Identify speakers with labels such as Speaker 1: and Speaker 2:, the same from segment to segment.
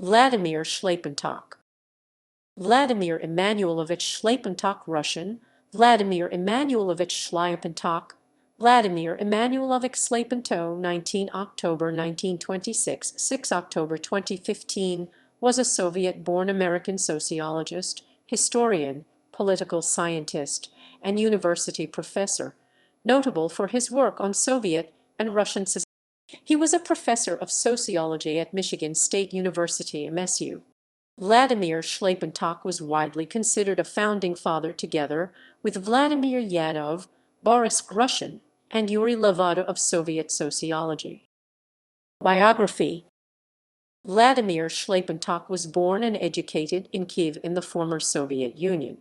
Speaker 1: Vladimir Shlapentokh. Vladimir Emmanuilovich Shlapentokh, Russian, Vladimir Emmanuilovich Shlâpentoch, Vladimir Èmmanuilovič Šlâpentoh, 19 October 1926 – 6 October 2015, was a Soviet-born American sociologist, historian, political scientist, and university professor, notable for his work on Soviet and Russian society. He was a professor of sociology at Michigan State University, MSU. Vladimir Shlapentokh was widely considered a founding father together with Vladimir Yadov, Boris Grushin, and Yuri Levada of Soviet sociology. Biography. Vladimir Shlapentokh was born and educated in Kiev in the former Soviet Union.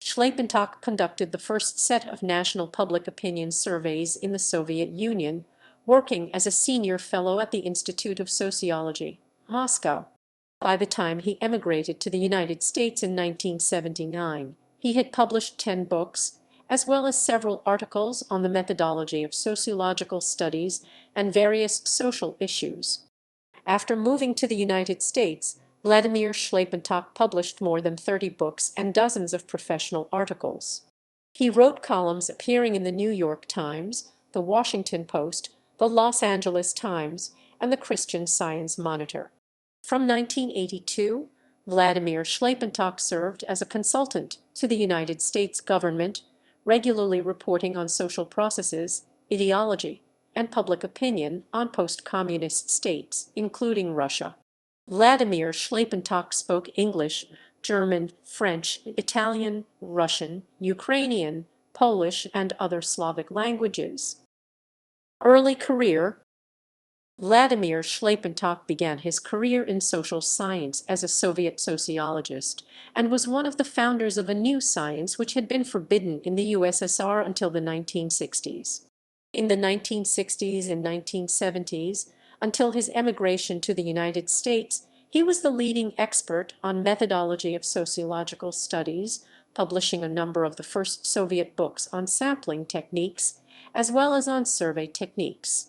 Speaker 1: Shlapentokh conducted the first set of national public opinion surveys in the Soviet Union, working as a senior fellow at the Institute of Sociology, Moscow. By the time he emigrated to the United States in 1979, he had published 10 books, as well as several articles on the methodology of sociological studies and various social issues. After moving to the United States, Vladimir Shlapentokh published more than 30 books and dozens of professional articles. He wrote columns appearing in the New York Times, the Washington Post, the Los Angeles Times, and the Christian Science Monitor. From 1982, Vladimir Shlapentokh served as a consultant to the United States government, regularly reporting on social processes, ideology, and public opinion on post-communist states, including Russia. Vladimir Shlapentokh spoke English, German, French, Italian, Russian, Ukrainian, Polish, and other Slavic languages. Early career. Vladimir Shlapentokh began his career in social science as a Soviet sociologist and was one of the founders of a new science which had been forbidden in the USSR until the 1960s. In the 1960s and 1970s, until his emigration to the United States, he was the leading expert on methodology of sociological studies, publishing a number of the first Soviet books on sampling techniques, as well as on survey techniques.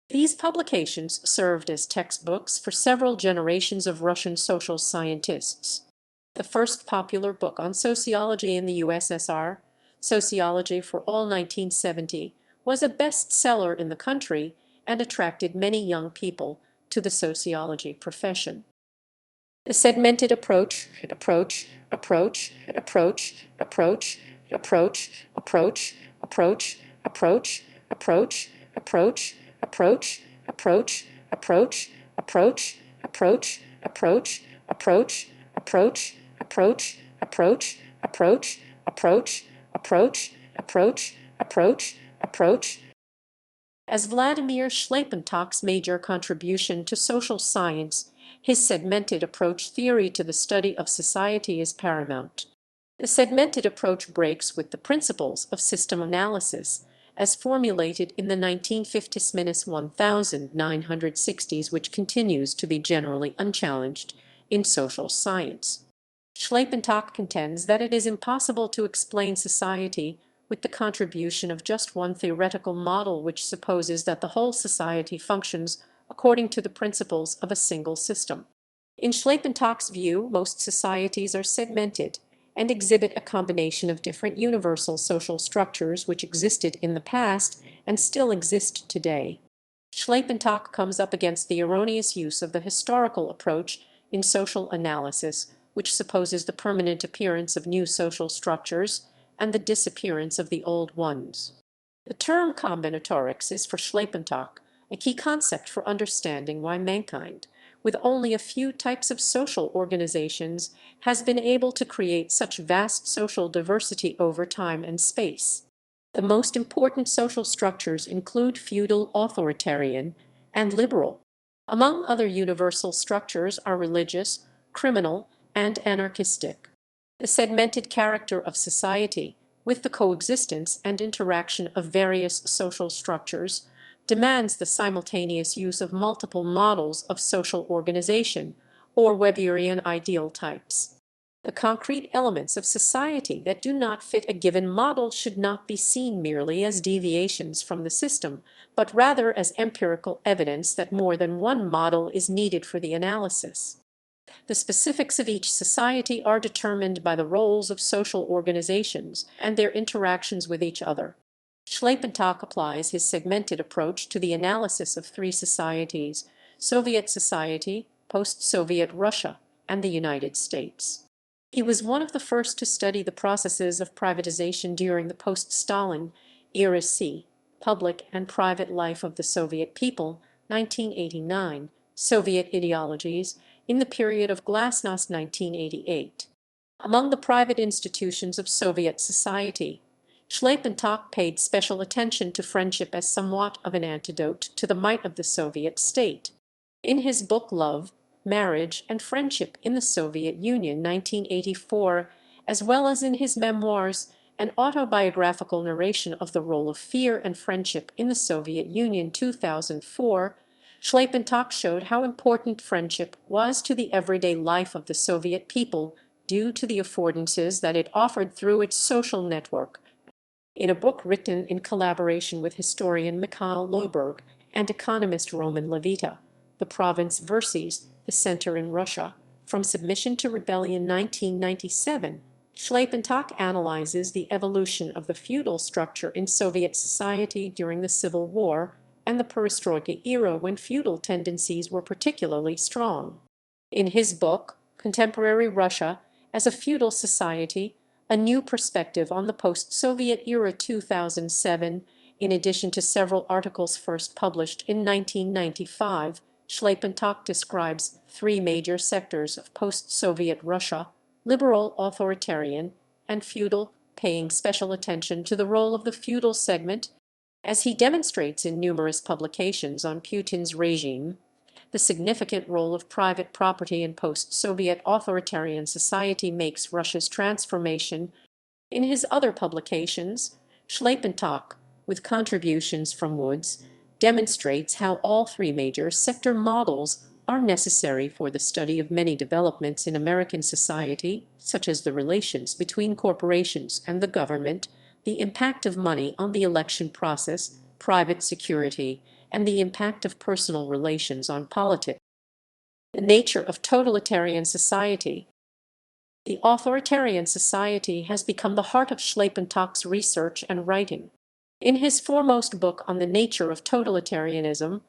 Speaker 1: These publications served as textbooks for several generations of Russian social scientists. The first popular book on sociology in the USSR, Sociology for All 1970, was a bestseller in the country and attracted many young people to the sociology profession. The segmented approach. As Vladimir Shlapentok's major contribution to social science, his segmented approach theory to the study of society is paramount. The segmented approach breaks with the principles of system analysis, as formulated in the 1950s–1960s, which continues to be generally unchallenged in social science. Shlapentokh contends that it is impossible to explain society with the contribution of just one theoretical model which supposes that the whole society functions according to the principles of a single system. In Shlapentokh's view, most societies are segmented and exhibit a combination of different universal social structures which existed in the past and still exist today. Shlapentokh comes up against the erroneous use of the historical approach in social analysis, which supposes the permanent appearance of new social structures and the disappearance of the old ones. The term combinatorics is for Shlapentokh a key concept for understanding why mankind, with only a few types of social organizations, has been able to create such vast social diversity over time and space. The most important social structures include feudal, authoritarian, and liberal. Among other universal structures are religious, criminal, and anarchistic. The segmented character of society, with the coexistence and interaction of various social structures, demands the simultaneous use of multiple models of social organization, or Weberian ideal types. The concrete elements of society that do not fit a given model should not be seen merely as deviations from the system, but rather as empirical evidence that more than one model is needed for the analysis. The specifics of each society are determined by the roles of social organizations and their interactions with each other. Shlapentokh applies his segmented approach to the analysis of three societies: Soviet society, post-Soviet Russia, and the United States. He was one of the first to study the processes of privatization during the post-Stalin era. See Public and Private Life of the Soviet People, 1989, Soviet Ideologies, in the period of Glasnost, 1988. Among the private institutions of Soviet society, Shlapentokh paid special attention to friendship as somewhat of an antidote to the might of the Soviet state. In his book Love, Marriage, and Friendship in the Soviet Union, 1984, as well as in his memoirs, an autobiographical narration of the role of fear and friendship in the Soviet Union, 2004, Shlapentokh showed how important friendship was to the everyday life of the Soviet people due to the affordances that it offered through its social network. In a book written in collaboration with historian Mikhail Loberg and economist Roman Levita, The Province versus the Center in Russia, From Submission to Rebellion, 1997, Shlapentokh analyzes the evolution of the feudal structure in Soviet society during the Civil War and the Perestroika era, when feudal tendencies were particularly strong. In his book, Contemporary Russia as a Feudal Society, A New Perspective on the Post-Soviet Era, 2007, in addition to several articles first published in 1995, Shlapentokh describes three major sectors of post-Soviet Russia: liberal, authoritarian, and feudal, paying special attention to the role of the feudal segment, as he demonstrates in numerous publications on Putin's regime, the significant role of private property in post-Soviet authoritarian society makes Russia's transformation. In his other publications, Shlapentokh, with contributions from Woods, demonstrates how all three major sector models are necessary for the study of many developments in American society, such as the relations between corporations and the government, the impact of money on the election process, private security, and the impact of personal relations on politics. The nature of totalitarian society. The authoritarian society has become the heart of Schlepentokh's research and writing. In his foremost book on the nature of totalitarianism,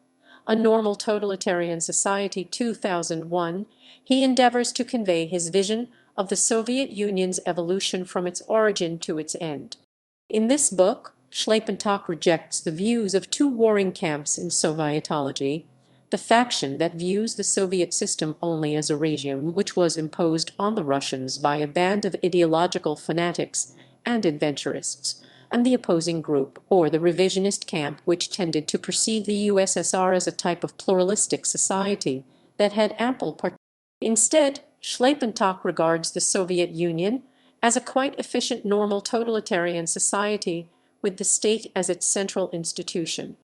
Speaker 1: A Normal Totalitarian Society, 2001, he endeavors to convey his vision of the Soviet Union's evolution from its origin to its end. In this book, Shlapentokh rejects the views of two warring camps in Sovietology: the faction that views the Soviet system only as a regime which was imposed on the Russians by a band of ideological fanatics and adventurists, and the opposing group, or the revisionist camp, which tended to perceive the USSR as a type of pluralistic society that had ample Instead, Shlapentokh regards the Soviet Union as a quite efficient normal totalitarian society with the state as its central institution.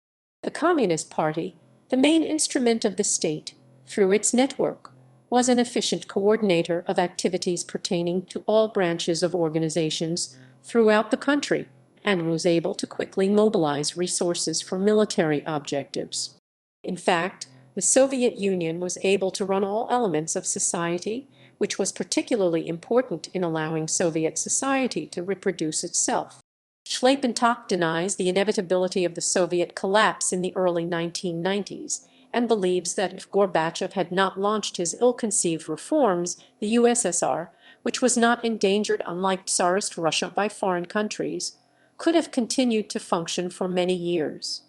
Speaker 1: The Communist Party, the main instrument of the state, through its network, was an efficient coordinator of activities pertaining to all branches of organizations throughout the country, and was able to quickly mobilize resources for military objectives. In fact, the Soviet Union was able to run all elements of society, which was particularly important in allowing Soviet society to reproduce itself. Shlapentokh denies the inevitability of the Soviet collapse in the early 1990s and believes that if Gorbachev had not launched his ill-conceived reforms, the USSR, which was not endangered unlike Tsarist Russia by foreign countries, could have continued to function for many years.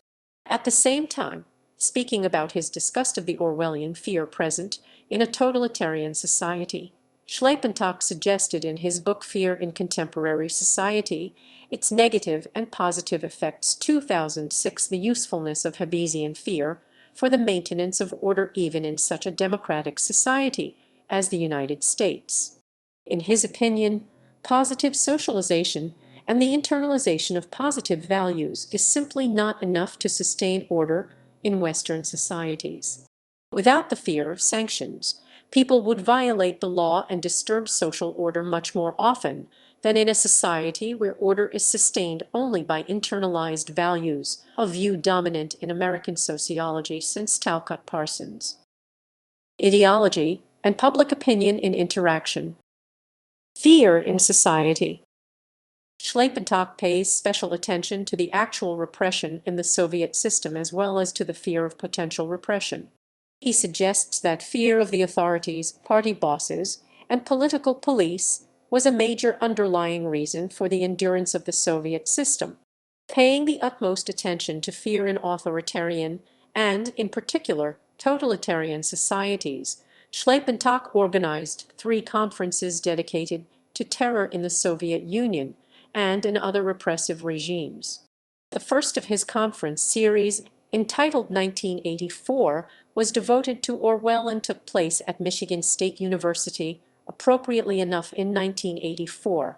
Speaker 1: At the same time, speaking about his disgust of the Orwellian fear present in a totalitarian society, Shlapentokh suggested in his book Fear in Contemporary Society, its negative and positive effects, 2006, the usefulness of Hobbesian fear for the maintenance of order even in such a democratic society as the United States. In his opinion, positive socialization and the internalization of positive values is simply not enough to sustain order in Western societies. Without the fear of sanctions, people would violate the law and disturb social order much more often than in a society where order is sustained only by internalized values, a view dominant in American sociology since Talcott Parsons. Ideology, and public opinion in interaction. Fear in society. Shlapentokh pays special attention to the actual repression in the Soviet system as well as to the fear of potential repression. He suggests that fear of the authorities, party bosses, and political police was a major underlying reason for the endurance of the Soviet system. Paying the utmost attention to fear in authoritarian and, in particular, totalitarian societies, Shlapentokh organized 3 conferences dedicated to terror in the Soviet Union and in other repressive regimes. The first of his conference series, entitled 1984, was devoted to Orwell and took place at Michigan State University, appropriately enough in 1984.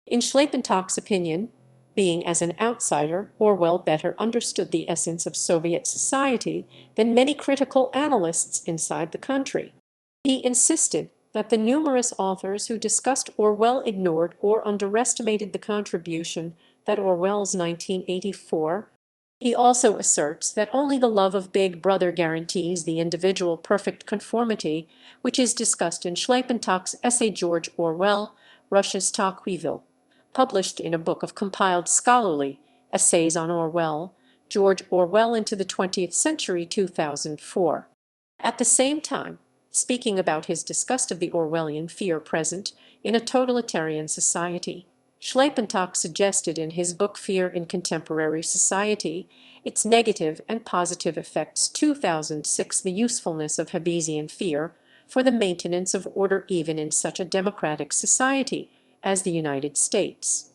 Speaker 1: In Schlepentokh's opinion, being as an outsider, Orwell better understood the essence of Soviet society than many critical analysts inside the country. He insisted that the numerous authors who discussed Orwell ignored or underestimated the contribution that Orwell's 1984. He also asserts that only the love of Big Brother guarantees the individual perfect conformity, which is discussed in Schlepentokh's essay George Orwell, Russia's Tocqueville, published in a book of compiled scholarly essays on Orwell, George Orwell into the 20th Century, 2004. At the same time, speaking about his disgust of the Orwellian fear present in a totalitarian society, Shlapentokh suggested in his book Fear in Contemporary Society, its negative and positive effects, 2006, the usefulness of Hobbesian fear for the maintenance of order even in such a democratic society as the United States.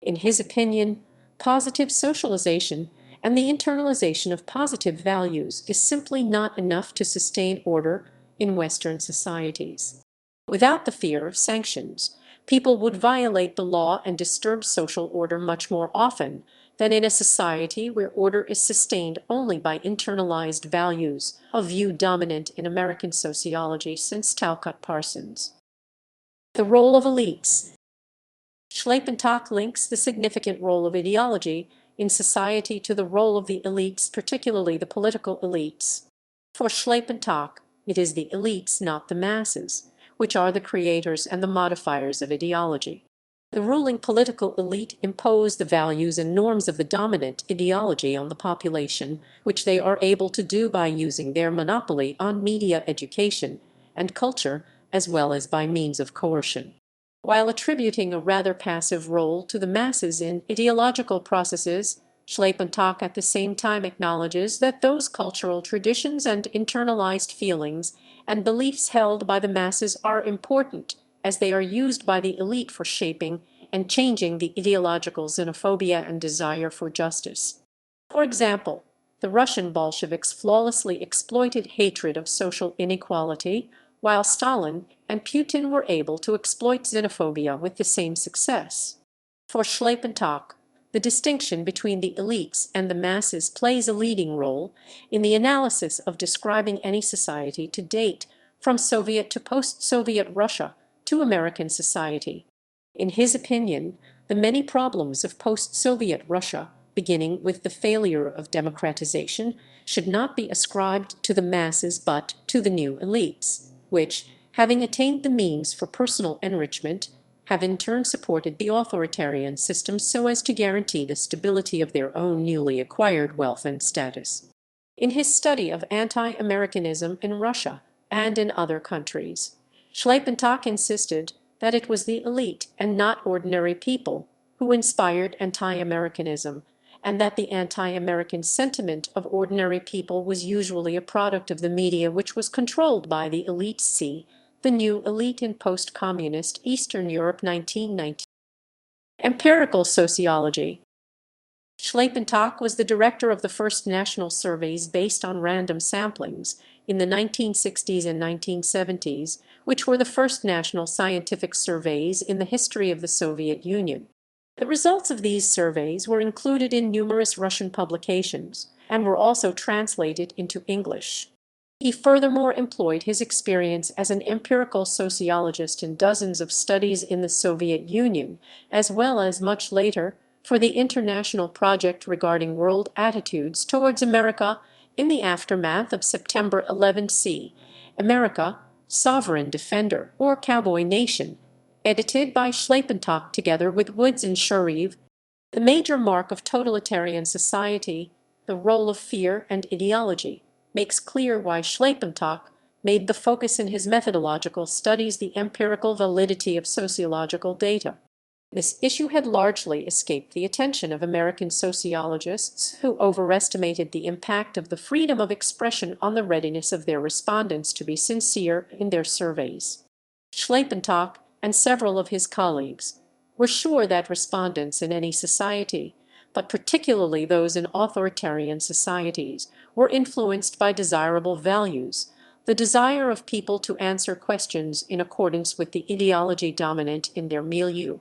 Speaker 1: In his opinion, positive socialization and the internalization of positive values is simply not enough to sustain order in Western societies. Without the fear of sanctions, people would violate the law and disturb social order much more often than in a society where order is sustained only by internalized values, a view dominant in American sociology since Talcott Parsons. The role of elites. Shlapentokh links the significant role of ideology in society to the role of the elites, particularly the political elites. For Shlapentokh, it is the elites, not the masses, which are the creators and the modifiers of ideology. The ruling political elite impose the values and norms of the dominant ideology on the population, which they are able to do by using their monopoly on media, education, and culture, as well as by means of coercion. While attributing a rather passive role to the masses in ideological processes, Shlapentokh at the same time acknowledges that those cultural traditions and internalized feelings and beliefs held by the masses are important, as they are used by the elite for shaping and changing the ideological xenophobia and desire for justice. For example, the Russian Bolsheviks flawlessly exploited hatred of social inequality, while Stalin and Putin were able to exploit xenophobia with the same success. For Shlapentokh, the distinction between the elites and the masses plays a leading role in the analysis of describing any society to date, from Soviet to post-Soviet Russia to American society. In his opinion, the many problems of post-Soviet Russia, beginning with the failure of democratization, should not be ascribed to the masses but to the new elites, which, having attained the means for personal enrichment, have in turn supported the authoritarian system so as to guarantee the stability of their own newly acquired wealth and status. In his study of anti-Americanism in Russia and in other countries, Shlapentokh insisted that it was the elite and not ordinary people who inspired anti-Americanism, and that the anti-American sentiment of ordinary people was usually a product of the media which was controlled by the elite. See The New Elite in Post-Communist Eastern Europe, 1990. Empirical sociology. Shlapentokh was the director of the first national surveys based on random samplings in the 1960s and 1970s, which were the first national scientific surveys in the history of the Soviet Union. The results of these surveys were included in numerous Russian publications and were also translated into English. He furthermore employed his experience as an empirical sociologist in dozens of studies in the Soviet Union, as well as much later for the international project regarding world attitudes towards America in the aftermath of September 11. See America, Sovereign Defender, or Cowboy Nation, edited by Shlapentokh together with Woods and Sharif. The major mark of totalitarian society, the role of fear and ideology, makes clear why Shlapentokh made the focus in his methodological studies the empirical validity of sociological data. This issue had largely escaped the attention of American sociologists, who overestimated the impact of the freedom of expression on the readiness of their respondents to be sincere in their surveys. Shlapentokh and several of his colleagues were sure that respondents in any society, but particularly those in authoritarian societies, were influenced by desirable values, the desire of people to answer questions in accordance with the ideology dominant in their milieu.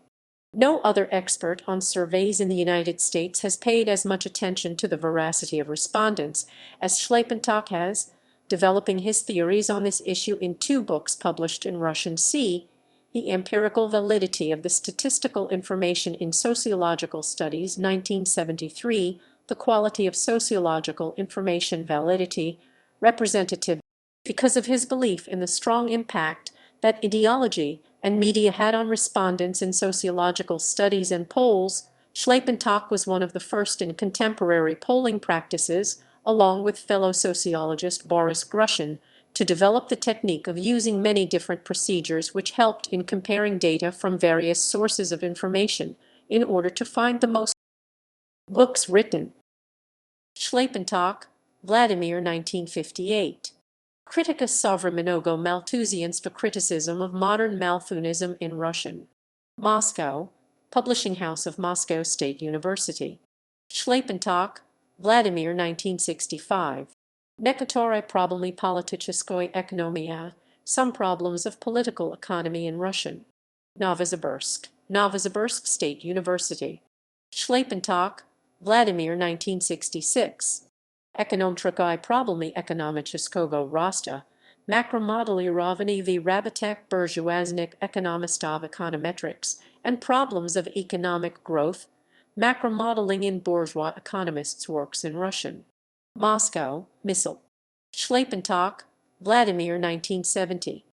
Speaker 1: No other expert on surveys in the United States has paid as much attention to the veracity of respondents as Shlapentokh has, developing his theories on this issue in 2 books published in Russian. C. The Empirical Validity of the Statistical Information in Sociological Studies, 1973, The Quality of Sociological Information Validity, Representative. Because of his belief in the strong impact that ideology and media had on respondents in sociological studies and polls, Shlapentokh was one of the first in contemporary polling practices, along with fellow sociologist Boris Grushin, to develop the technique of using many different procedures which helped in comparing data from various sources of information in order to find the most. Books written. Shlapentokh, Vladimir, 1958. Critica Sovremenogo Malthusianstva Criticism of Modern Malthunism in Russian. Moscow, Publishing House of Moscow State University. Shlapentokh, Vladimir, 1965. Некоторые проблемы политической экономии, Some Problems of Political Economy in Russian. Novosibirsk, Novosibirsk State University. Shlapentokh, Vladimir, 1966. Ekonomtrikoi Problemy Ekonomicheskogo Rosta, Makromodelирование v Rabotek Bourgeoisnik Ekonomistov Econometrics, and Problems of Economic Growth, Macromodeling in Bourgeois Economists' Works in Russian. Moscow, Missile. Shlapentokh, Vladimir, 1970.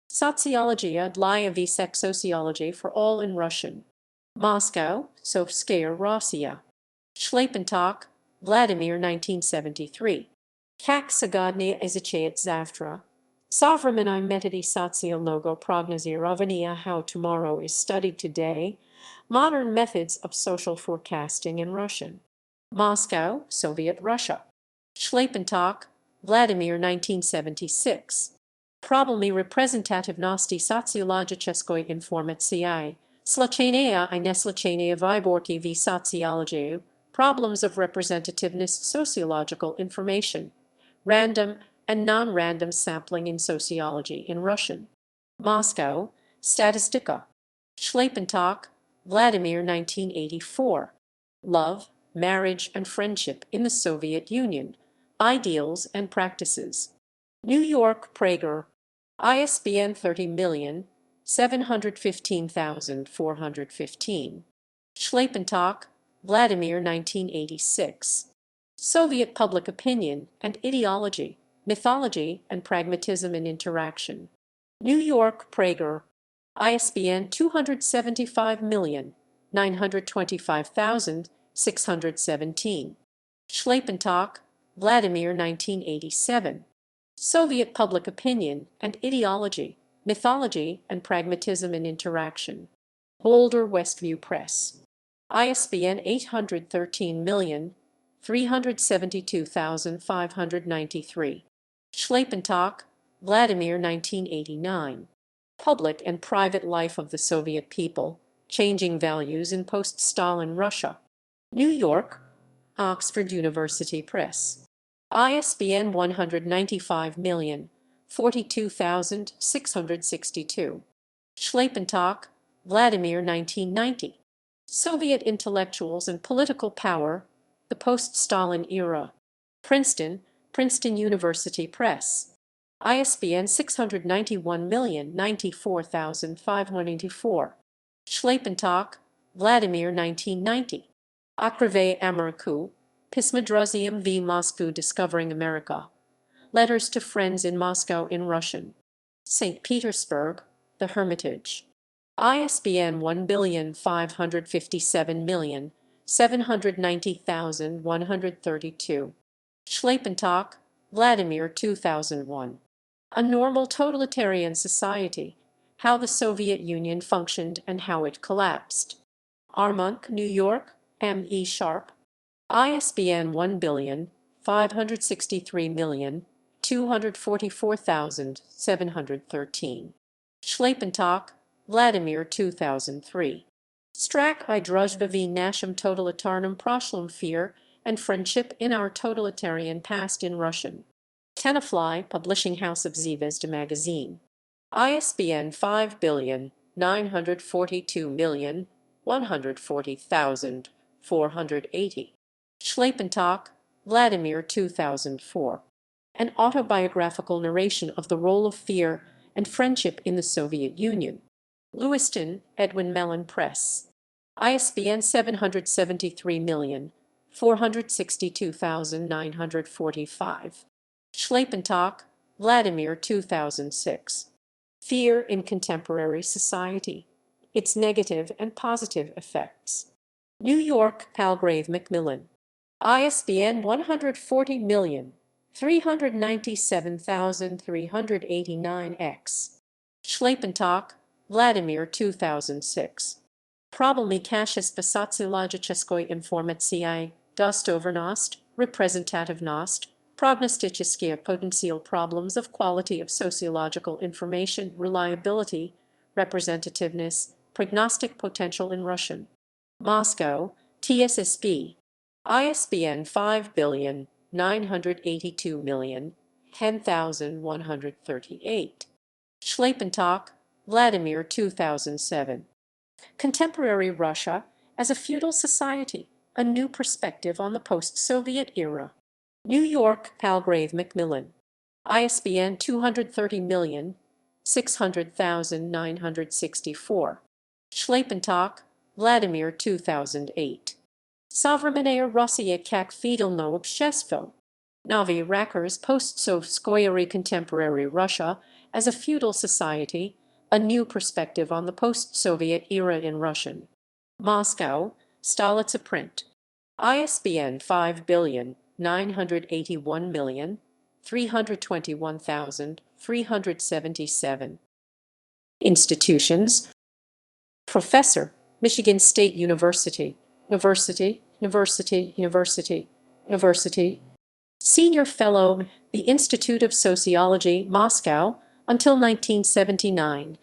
Speaker 1: Sociologia для всех Sociology for All in Russian. Moscow, Sofskaya Rossiya. Shlapentokh, Vladimir, 1973. Как сегодня изучает завтра. Современные методы социального прогнозирования, How Tomorrow is Studied Today. Modern Methods of Social Forecasting in Russian. Moscow, Soviet Russia. Shlapentokh, Vladimir, 1976. Problemy reprezentativnosti sociologicheской информации, Slachenia и неслachenia vyborki v sociologию, Problems of Representativeness Sociological Information, Random and Non-Random Sampling in Sociology in Russian. Moscow, Statistika. Shlapentokh, Vladimir, 1984. Love, Marriage and Friendship in the Soviet Union, Ideals and Practices. New York, Prager. ISBN 30715415. Shlapentokh, Vladimir, 1986. Soviet Public Opinion and Ideology, Mythology and Pragmatism in Interaction. New York, Prager. ISBN 275925617. Shlapentokh, Vladimir, 1987. Soviet Public Opinion and Ideology, Mythology and Pragmatism in Interaction. Boulder, Westview Press. ISBN 813372593. Shlapentokh, Vladimir, 1989. Public and Private Life of the Soviet People, Changing Values in Post-Stalin Russia. New York, Oxford University Press. ISBN 195042662. Shlapentokh, Vladimir, 1990. Soviet Intellectuals and Political Power, the Post-Stalin Era. Princeton, Princeton University Press. ISBN 691094584. Shlapentokh, Vladimir, 1990. Okrivaya Ameriku, Pismodrozium v Moscow Discovering America. Letters to Friends in Moscow in Russian. St. Petersburg, The Hermitage. ISBN 1,557,790,132. Shlapentokh, Vladimir 2001. A Normal Totalitarian Society: How the Soviet Union Functioned and How It Collapsed. Armonk, New York, M. E. Sharp. ISBN 1,563,244,713. Shlapentokh, Vladimir 2003. Strak I Druzhba v Nasham Totalitarnym Proshlim: Fear and Friendship in Our Totalitarian Past in Russian. Tenafly, Publishing House of Zvezda Magazine. ISBN 5,942,140,480. Shlapentokh, Vladimir 2004. An autobiographical narration of the role of fear and friendship in the Soviet Union. Lewiston, Edwin Mellon Press. ISBN 773,462,945. Shlapentokh, Vladimir 2006. Fear in Contemporary Society: Its Negative and Positive Effects. New York, Palgrave Macmillan. ISBN 140,397,389-X. Shlapentokh, Vladimir 2006. Problemy Kashis Sociologiczej Informacji, Dostovernost, Representativnost, Prognosticzne Potencial Problems of Quality of Sociological Information, Reliability, Representativeness, Prognostic Potential in Russian. Moscow, TSSB. ISBN 5,982,010,138. Shlapentokh, Vladimir 2007. Contemporary Russia as a Feudal Society: A New Perspective on the Post-Soviet Era. New York, Palgrave Macmillan. ISBN 230,600,964. Shlapentokh, Vladimir 2008. Современная Россия как феодальное общество. Novi Rakers Post-Sovskoye Contemporary Russia as a Feudal Society: A New Perspective on the Post-Soviet Era in Russian. Moscow, Stolitsa Print. ISBN 5,981,321,377. Institutions. Professor, Michigan State University. University. Senior Fellow, the Institute of Sociology, Moscow, until 1979.